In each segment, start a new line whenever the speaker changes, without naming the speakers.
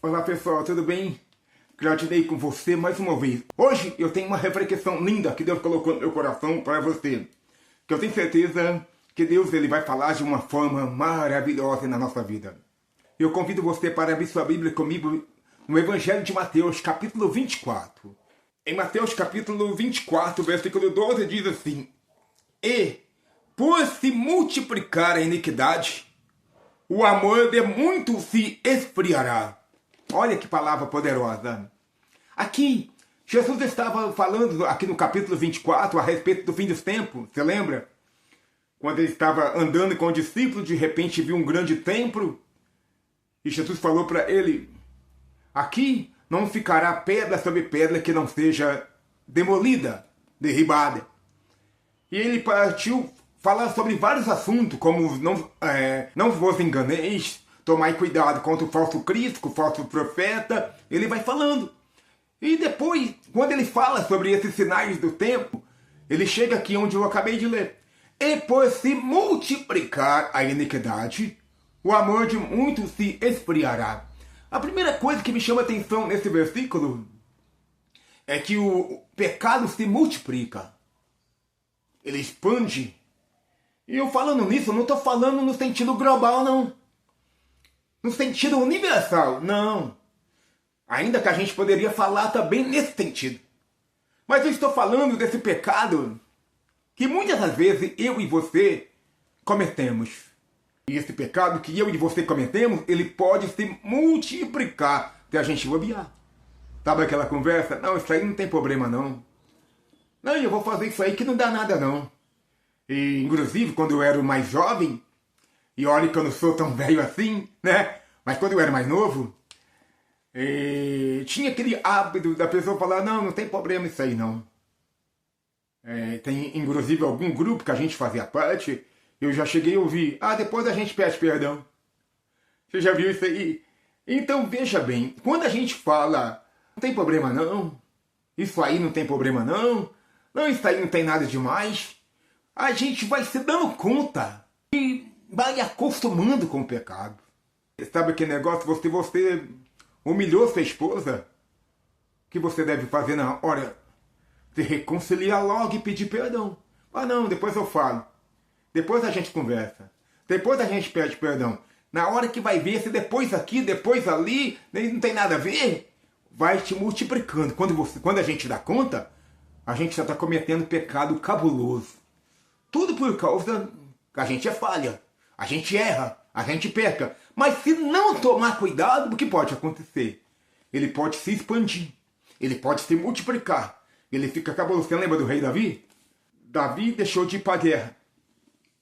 Olá pessoal, tudo bem? Gratidei com você mais uma vez. Hoje eu tenho uma reflexão linda que Deus colocou no meu coração para você. Que eu tenho certeza que Deus ele vai falar de uma forma maravilhosa na nossa vida. Eu convido você para abrir sua Bíblia comigo no Evangelho de Mateus, capítulo 24. Em Mateus, capítulo 24, versículo 12, diz assim: E, por se multiplicar a iniquidade, o amor de muitos se esfriará. Olha que palavra poderosa. Aqui, Jesus estava falando, aqui no capítulo 24, a respeito do fim dos tempos. Você lembra? Quando ele estava andando com os discípulos, de repente viu um grande templo. E Jesus falou para ele: aqui não ficará pedra sobre pedra que não seja demolida, derribada. E ele partiu falar sobre vários assuntos, como não vos enganeis, tomai cuidado contra o falso Cristo, o falso profeta. Ele vai falando. E depois, quando ele fala sobre esses sinais do tempo, ele chega aqui onde eu acabei de ler. E por se multiplicar a iniquidade, o amor de muitos se esfriará. A primeira coisa que me chama a atenção nesse versículo é que o pecado se multiplica. Ele expande. E eu falando nisso, eu não estou falando no sentido global, não. No sentido universal, não. Ainda que a gente poderia falar também nesse sentido. Mas eu estou falando desse pecado que muitas das vezes eu e você cometemos. E esse pecado que eu e você cometemos, ele pode se multiplicar se a gente bobear. Sabe aquela conversa? Não, isso aí não tem problema não. Não, eu vou fazer isso aí que não dá nada não. E inclusive quando eu era mais jovem, e olha que eu não sou tão velho assim, né? Mas quando eu era mais novo, tinha aquele hábito da pessoa falar: não tem problema isso aí não. Tem inclusive algum grupo que a gente fazia parte, eu já cheguei a ouvir: depois a gente pede perdão. Você já viu isso aí? Então veja bem, quando a gente fala: não tem problema não, isso aí não tem problema não, isso aí não tem nada demais, a gente vai se dando conta e vai acostumando com o pecado. Sabe aquele negócio, você humilhou sua esposa, o que você deve fazer na hora? Se reconciliar logo e pedir perdão. Não, depois eu falo. Depois a gente conversa. Depois a gente pede perdão. Na hora que vai ver, se depois aqui, depois ali, não tem nada a ver, vai te multiplicando. Quando a gente dá conta, a gente já está cometendo pecado cabuloso. Tudo por causa que a gente é falha. A gente erra, a gente peca. Mas se não tomar cuidado, o que pode acontecer? Ele pode se expandir. Ele pode se multiplicar. Ele fica cabuloso. Você lembra do rei Davi? Davi deixou de ir para a guerra.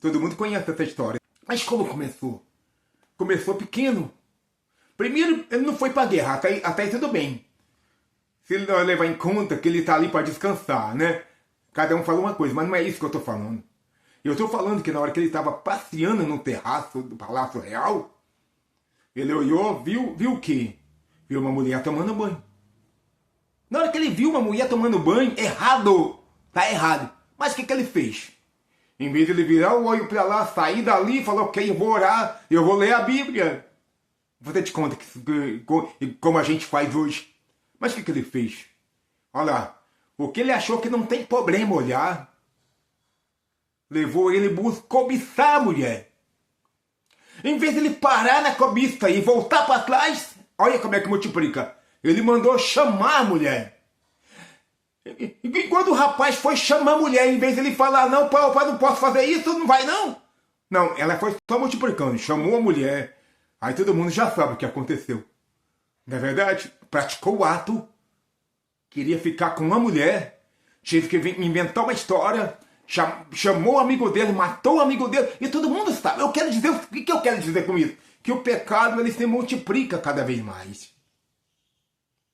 Todo mundo conhece essa história. Mas como começou? Começou pequeno. Primeiro, ele não foi para a guerra. Até aí tudo bem. Se ele não levar em conta que ele está ali para descansar, né? Cada um fala uma coisa, mas não é isso que eu estou falando. Eu estou falando que na hora que ele estava passeando no terraço do Palácio Real, ele olhou, viu o quê? Viu uma mulher tomando banho. Na hora que ele viu uma mulher tomando banho, errado! Tá errado. Mas o que ele fez? Em vez de ele virar o olho para lá, sair dali e falar: ok, eu vou orar, eu vou ler a Bíblia. Você te conta como a gente faz hoje. Mas o que ele fez? Olha lá, porque ele achou que não tem problema olhar. Levou ele a cobiçar a mulher. Em vez de ele parar na cobiça e voltar para trás, olha como é que multiplica. Ele mandou chamar a mulher. E quando o rapaz foi chamar a mulher, em vez de ele falar: não, pai, não posso fazer isso, não vai não. Não, ela foi só multiplicando, chamou a mulher. Aí todo mundo já sabe o que aconteceu. Não é verdade? Praticou o ato, queria ficar com uma mulher, tive que inventar uma história, chamou o amigo dele, matou o amigo dele, e todo mundo sabe. O que eu quero dizer com isso? Que o pecado ele se multiplica cada vez mais.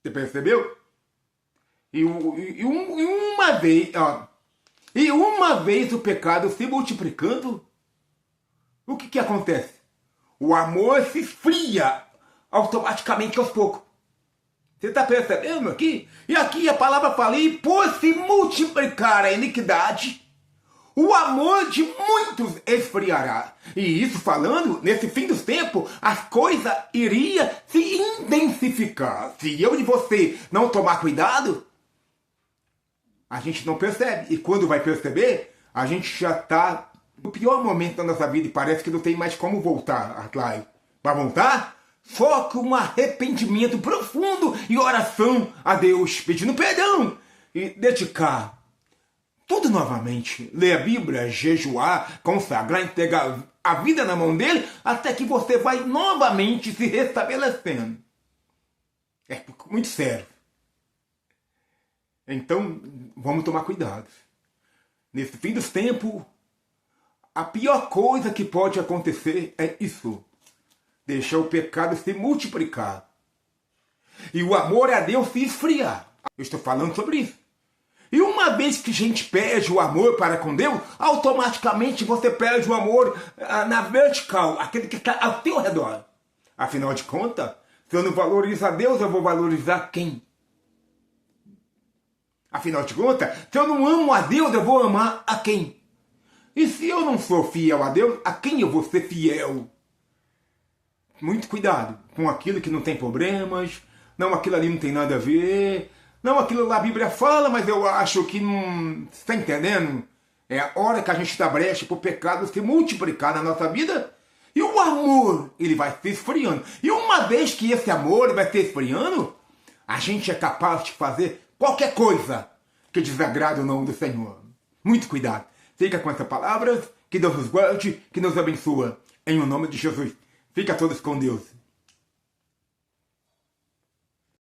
Você percebeu? E uma vez o pecado se multiplicando, o que acontece? O amor se esfria automaticamente aos poucos. Você está percebendo aqui? E aqui a palavra fala: e por se multiplicar a iniquidade, o amor de muitos esfriará. E isso falando, nesse fim dos tempos, as coisas iriam se intensificar. Se eu e você não tomar cuidado, a gente não percebe. E quando vai perceber, a gente já está no pior momento da nossa vida e parece que não tem mais como voltar atrás. Para voltar, só com um arrependimento profundo e oração a Deus, pedindo perdão e dedicar tudo novamente. Ler a Bíblia, jejuar, consagrar, entregar a vida na mão dele, até que você vai novamente se restabelecendo. É muito sério. Então, vamos tomar cuidado. Nesse fim dos tempos, a pior coisa que pode acontecer é isso. Deixar o pecado se multiplicar. E o amor a Deus se esfriar. Eu estou falando sobre isso. E uma vez que a gente perde o amor para com Deus, automaticamente você perde o amor na vertical, aquele que está ao teu redor. Afinal de contas, se eu não valorizo a Deus, eu vou valorizar quem? Afinal de contas, se eu não amo a Deus, eu vou amar a quem? E se eu não sou fiel a Deus, a quem eu vou ser fiel? Muito cuidado com aquilo que não tem problemas, não, aquilo ali não tem nada a ver, não, aquilo lá a Bíblia fala, mas eu acho que não... Você está entendendo? É a hora que a gente dá brecha para o pecado se multiplicar na nossa vida e o amor, ele vai se esfriando. E uma vez que esse amor vai se esfriando, a gente é capaz de fazer qualquer coisa que desagrade o nome do Senhor. Muito cuidado. Fica com essas palavras, que Deus nos guarde, que nos abençoe. Em o nome de Jesus. Fica todos com Deus.